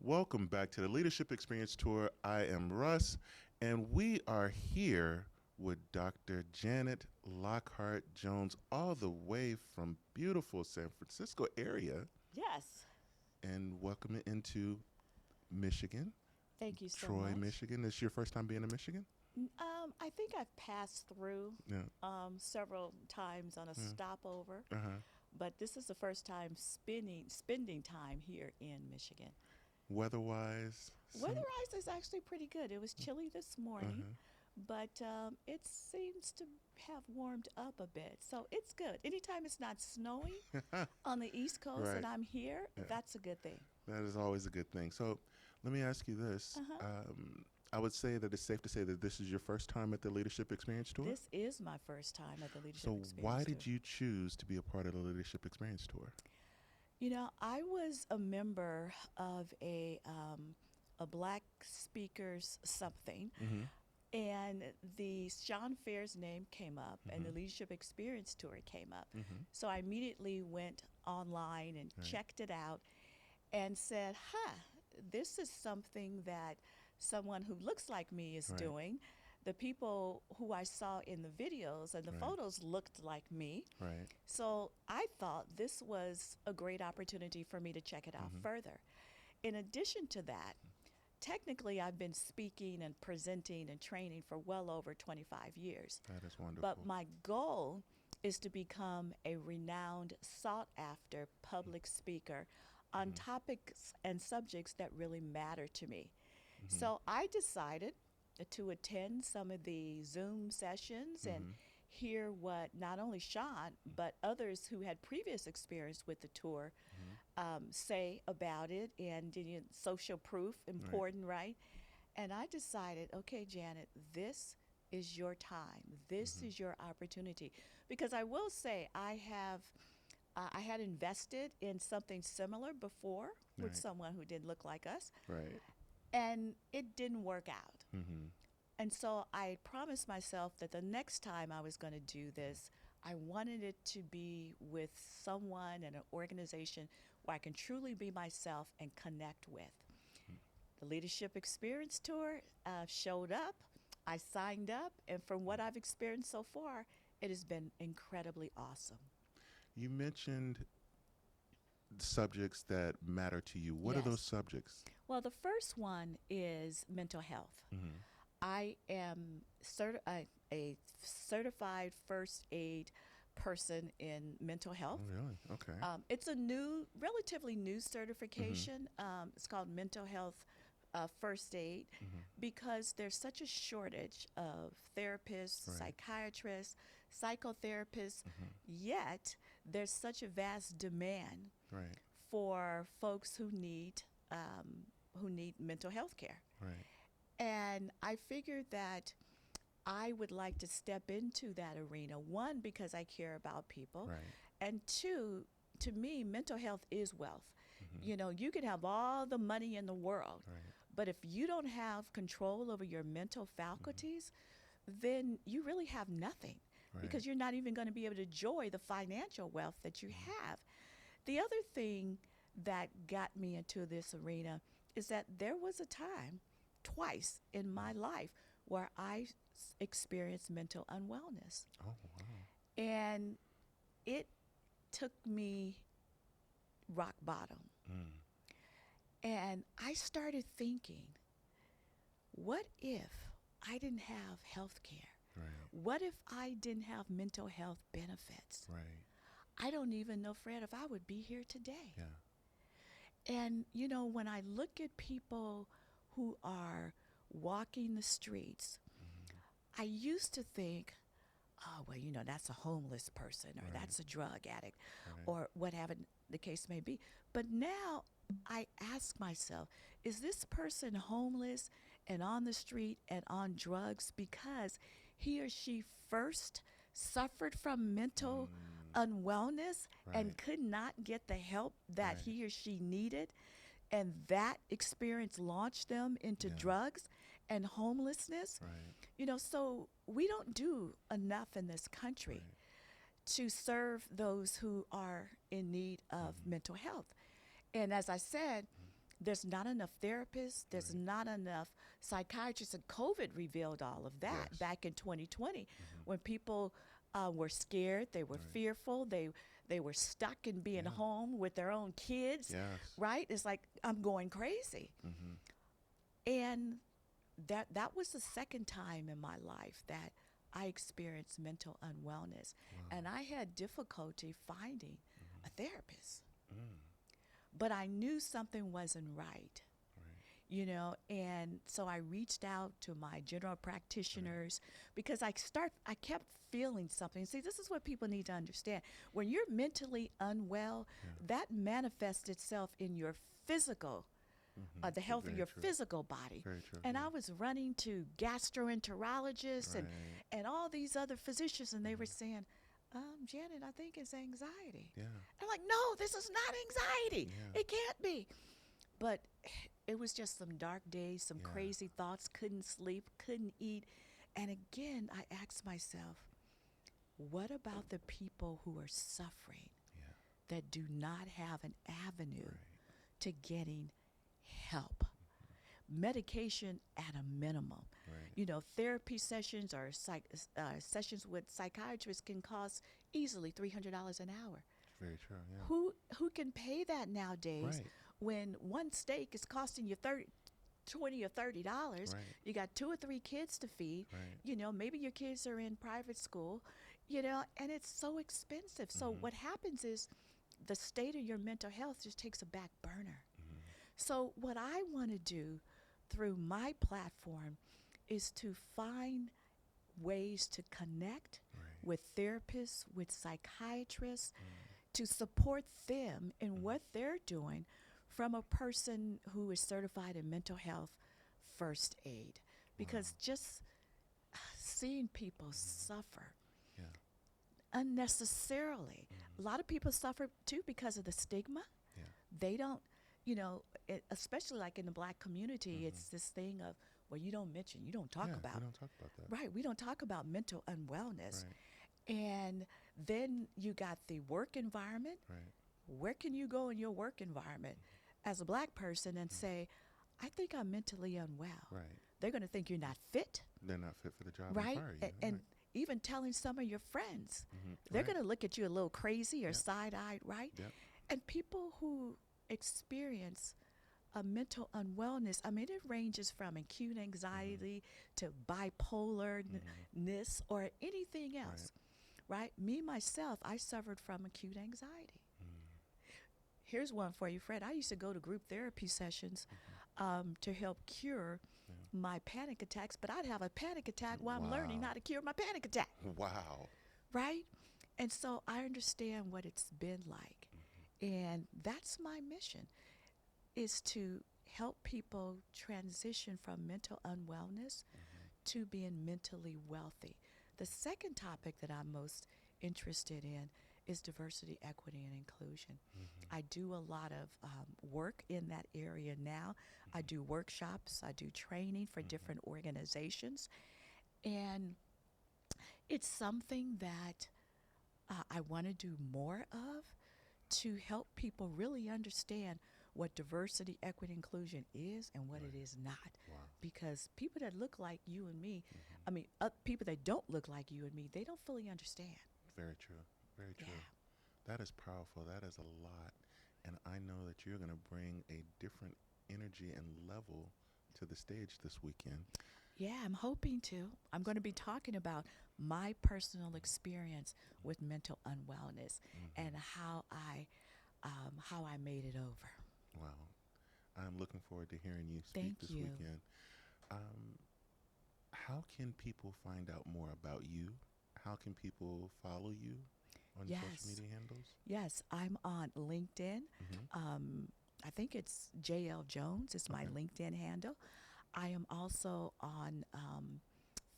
Welcome back to the Leadership Experience Tour. I am Russ, and we are here with Dr. Janet Lockhart Jones, all the way from beautiful San Francisco area, Yes. and welcome into Michigan, Thank you so Troy, much. Michigan. This is your first time being in Michigan? I think I've passed through Yeah. several times on a Yeah. stopover, Uh huh. but this is the first time spending time here in Michigan. Weather-wise, Weather-wise is actually pretty good. It was chilly this uh morning, but it seems to have warmed up a bit, so it's good. Anytime it's not snowing huh. on the East Coast Right. and I'm here, Yeah. that's a good thing. That is always a good thing. So, let me ask you this. Uh huh. I would say that it's safe to say that this is your first time at the Leadership Experience Tour. This is my first time at the Leadership So, why Experience Tour. did you choose to be a part of the Leadership Experience Tour? I was a member of a Black Speakers something, Mm-hmm. and the Sean Fair's name came up, and Mm-hmm. the Leadership Experience Tour came up. Mm-hmm. So I immediately went online and Right. checked it out and said, huh, this is something that someone who looks like me is Right. doing. The people who I saw in the videos and the Right. photos looked like me. Right. So I thought this was a great opportunity for me to check it out Mm-hmm. further. In addition to that, technically I've been speaking and presenting and training for well over 25 years. That is But wonderful. my goal is to become a renowned, sought after public speaker on Mm-hmm. topics and subjects that really matter to me. Mm-hmm. So I decided to attend some of the Zoom sessions and Mm-hmm. hear what not only Sean, but others who had previous experience with the tour Mm-hmm. say about it, and social proof, Right. important, right? And I decided, okay, Janet, this is your time. This Mm-hmm. is your opportunity. Because I will say, I had invested in something similar before with Right. someone who didn't look like us, Right. and it didn't work out. Mm-hmm. And so I promised myself that the next time I was going to do this, I wanted it to be with someone and an organization where I can truly be myself and connect with. The Leadership Experience Tour showed up, I signed up, and from what I've experienced so far, it has been incredibly awesome. You mentioned subjects that matter to you. What are those Yes. subjects? Well, the first one is mental health. Mm-hmm. I am a certified first aid person in mental Oh, health. really? Okay. It's a relatively new Mm-hmm. certification. It's called mental health first aid Mm-hmm. because there's such a shortage of therapists, Right. psychiatrists, psychotherapists, Mm-hmm. yet there's such a vast demand Right. for folks who need mental health care. Right. And I figured that I would like to step into that arena. One, because I care about people, Right. and two, to me, mental health is wealth. Mm-hmm. You can have all the money in the world, Right. but if you don't have control over your mental Mm-hmm. faculties, then you really have nothing Right. because you're not even going to be able to enjoy the financial wealth that you Mm-hmm. have. The other thing that got me into this arena is that there was a time, twice in my life, where I experienced mental unwellness. Oh, wow. And it took me rock bottom. Mm. And I started thinking, what if I didn't have health care? Right. What if I didn't have mental health benefits? Right. I don't even know, Fred, if I would be here today. Yeah. And, when I look at people who are walking the streets, Mm-hmm. I used to think, oh, well, that's a homeless person or Right. that's a drug addict Right. or whatever the case may be. But now I ask myself, is this person homeless and on the street and on drugs because he or she first suffered from mental Mm. unwellness and Right. could not get the help that Right. he or she needed? And that experience launched them into Yeah. drugs and homelessness. Right. So we don't do enough in this country Right. to serve those who are in need of Mm-hmm. mental health. And as I said, There's not enough therapists. There's Right. not enough psychiatrists. And COVID revealed all of that Yes. back in 2020 Mm-hmm. when people were scared, they were Right. fearful, they were stuck in being Yeah. home with their own kids, Yes. right? It's like, I'm going crazy. Mm-hmm. And that was the second time in my life that I experienced mental unwellness. Wow. And I had difficulty finding Mm-hmm. a therapist. Mm. But I knew something wasn't right, Right. and so I reached out to my general Right. practitioners because I kept feeling something. See, this is what people need to understand. When you're mentally unwell, Yeah. that manifests itself in your physical, Mm-hmm. the health of Very your true. physical body. Very true. And Yeah. I was running to gastroenterologists Right. and all these other physicians, and they were Mm-hmm. saying, Janet, I think it's anxiety. Yeah. I'm like, no, this is not anxiety. Yeah. It can't be. But it was just some dark days, some Yeah. crazy thoughts, couldn't sleep, couldn't eat. And again, I asked myself, what about the people who are suffering Yeah. that do not have an avenue Right. to getting help? Medication at a minimum. Right. Therapy sessions or sessions with psychiatrists can cost easily $300 an hour. Very true. Yeah. Who can pay that nowadays Right. when one steak is costing you 20 or $30? Right. You got two or three kids to feed. Right. Maybe your kids are in private school, and it's so expensive. So Mm-hmm. what happens is the state of your mental health just takes a back burner. Mm-hmm. So what I want to do through my platform is to find ways to connect Right. with therapists, with psychiatrists, Mm. to support them in Mhm. what they're doing from a person who is certified in mental health first aid. Because Wow. just seeing people Mhm. suffer Yeah. unnecessarily, a Mhm. lot of people suffer too because of the stigma. Yeah. They don't, especially like in the black community, Mhm. it's this thing of, well, you don't mention, you don't talk Yeah. We about. don't talk about that. Right, we don't talk about mental unwellness. Right. And then you got the work environment. Right. Where can you go in your work environment as a black person and say, I think I'm mentally unwell? Right. They're going to think you're not fit, They're not fit for the job and right? fire you. And even telling some of your friends, Mhm. they're Right. going to look at you a little crazy or Yep. side-eyed, right? Yep. And people who experience a mental unwellness, I mean, it ranges from acute anxiety to bipolarness or anything else, right? Me, myself, I suffered from acute anxiety. Mm. Here's one for you, Fred. I used to go to group therapy sessions to help cure Yeah. my panic attacks, but I'd have a panic attack while I'm learning Wow. how to cure my panic attack, Wow. right? And so I understand what it's been like. Mm-hmm. And that's my mission, is to help people transition from mental unwellness Mm-hmm. to being mentally wealthy. The second topic that I'm most interested in is diversity, equity, and inclusion. Mm-hmm. I do a lot of work in that area now. I do workshops, I do training for Mhm. different organizations, and it's something that I want to do more of to help people really understand what diversity, equity, inclusion is and what it Right. is not. Wow. Because people that look like you and me, Mhm. I mean, people that don't look like you and me, they don't fully understand. Very true. Very true. Yeah. That is powerful. That is a lot. And I know that you're going to bring a different energy and level to the stage this weekend. Yeah, I'm hoping to. I'm going to be talking about my personal experience with mental unwellness Mhm. and how I made it over. Wow. I'm looking forward to hearing you speak Thank this you. weekend. How can people find out more about you? How can people follow you on social Yes. media handles? Yes, I'm on LinkedIn. Mm-hmm. I think it's JL Jones. It's my Okay. LinkedIn handle. I am also on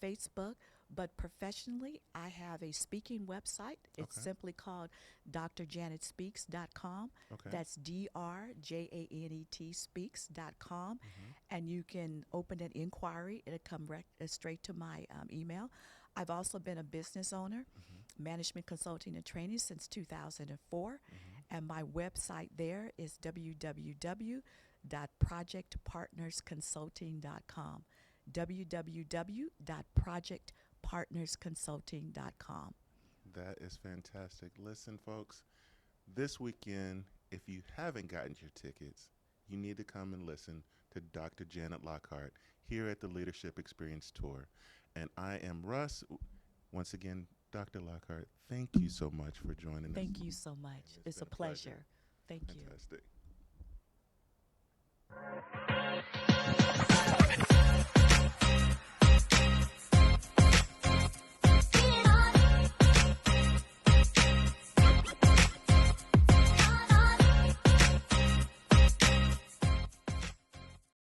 Facebook, but professionally, I have a speaking website. It's Okay. simply called drjanetspeaks.com. Okay. That's DRJANET speaks.com. Mm-hmm. And you can open an inquiry. It'll come straight to my email. I've also been a business owner, Mm-hmm. management consulting and training since 2004. Mm-hmm. And my website there is www.drjanetspeaks.com. www.projectpartnersconsulting.com. www.projectpartnersconsulting.com. That is fantastic. Listen, folks, this weekend, if you haven't gotten your tickets, you need to come and listen to Dr. Janet Lockhart here at the Leadership Experience Tour. And I am Russ. Once again, Dr. Lockhart, thank you so much for joining us. Thank you so much. It's It's been a a pleasure. pleasure. Thank you. Fantastic.